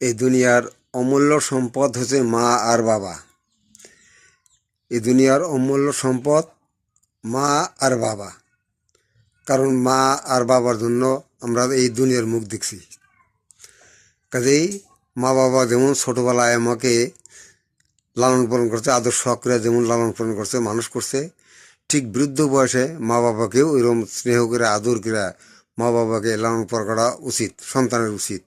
এই দুনিয়ার অমূল্য সম্পদ হচ্ছে মা আর বাবা। এই দুনিয়ার অমূল্য সম্পদ মা আর বাবা। কারণ মা আর বাবার জন্য আমরা এই দুনিয়ার মুখ দেখছি। কাজেই মা বাবা যেমন ছোটোবেলায় আমাকে লালন পালন করছে, আদর শখ করে যেমন লালন পালন করছে, মানুষ করছে, ঠিক বৃদ্ধ বয়সে মা বাবাকেও ওইরকম স্নেহ করে আদর করে মা বাবাকে লালন পালন করা উচিত, সন্তানের উচিত।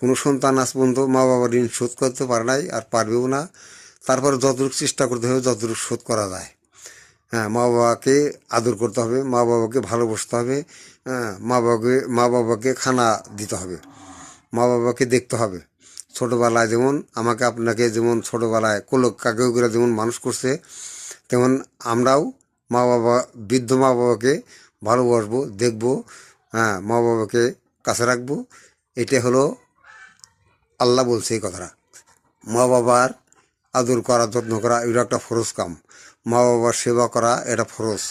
কোনো সন্তান আজ পর্যন্ত মা বাবার ঋণ শোধ করতে পারে নাই, আর পারবেও না। তারপরে যতটুকু চেষ্টা করতে হবে যতটুকু শোধ করা যায়। হ্যাঁ, মা বাবাকে আদর করতে হবে, মা বাবাকে ভালোবাসতে হবে। হ্যাঁ, মা বাবাকে খানা দিতে হবে, মা বাবাকে দেখতে হবে। ছোটোবেলায় যেমন আমাকে আপনাকে যেমন ছোটোবেলায় কোলক কাকেও করে যেমন মানুষ করছে, তেমন আমরাও মা বাবা, বৃদ্ধ মা বাবাকে ভালোবাসবো, দেখবো। হ্যাঁ, মা বাবাকে কাছে রাখবো। এটা হলো আল্লাহ বলছে এই কথাটা। মা বাবার আদর করা, যত্ন করা, এটা একটা ফরজ কাম। মা বাবার সেবা করা এটা ফরজ।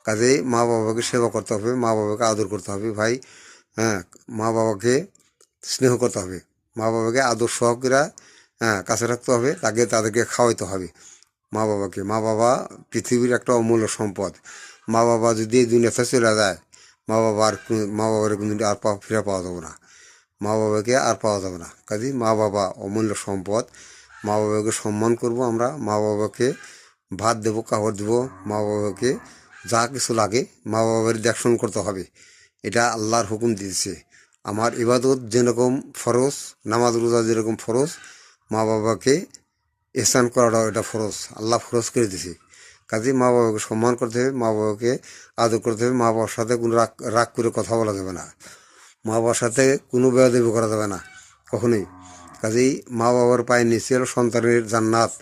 কাজেই মা বাবাকে সেবা করতে হবে, মা বাবাকে আদর করতে হবে ভাই। হ্যাঁ, মা বাবাকে স্নেহ করতে হবে, মা বাবাকে আদর সহকারে কাছে রাখতে হবে, তাদেরকে খাওয়াইতে হবে মা বাবাকে। মা বাবা পৃথিবীর একটা অমূল্য সম্পদ। মা বাবা যদি এই দুনিয়াতে চলে যায়, মা বাবার কিন্তু আর ফিরে পাওয়া যাবে না। মা বাবাকে আর পাওয়া যাবে না। কাজেই মা বাবা অমূল্য সম্পদ। মা বাবাকে সম্মান করব আমরা, মা বাবাকে ভাত দেবো, কাপড় দেবো, মা বাবাকে যা কিছু লাগে মা বাবার দেখশন করতে হবে। এটা আল্লাহর হুকুম দিয়েছে। আমার ইবাদত যেরকম ফরজ, নামাজ রোজা যেরকম ফরজ, মা বাবাকে এহসান করাটাও এটা ফরজ, আল্লাহ ফরজ করে দিয়েছে। কাজেই মা বাবাকে সম্মান করতে হবে, মা বাবাকে আদর করতে হবে। মা বাবার সাথে কোনো রাগ করে কথা বলা যাবে না, মা বাবার সাথে কোনো বেয়াদবি করা যাবে না কখনোই। কাজেই মা বাবার পায়ে নিচে হলো সন্তানের জান্নাত,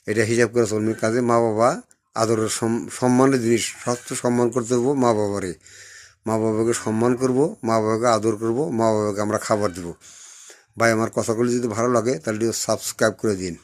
এটা হিসাব করে চলবে। কাজে মা বাবা আদরের সম্মানের জিনিস, সবচেয়ে সম্মান করতে দেবো মা বাবারে। মা বাবাকে সম্মান করব, মা বাবাকে আদর করব, মা বাবাকে আমরা খাবার দেবো। ভাই, আমার কথাগুলি যদি ভালো লাগে তাহলে সাবস্ক্রাইব করে দিন।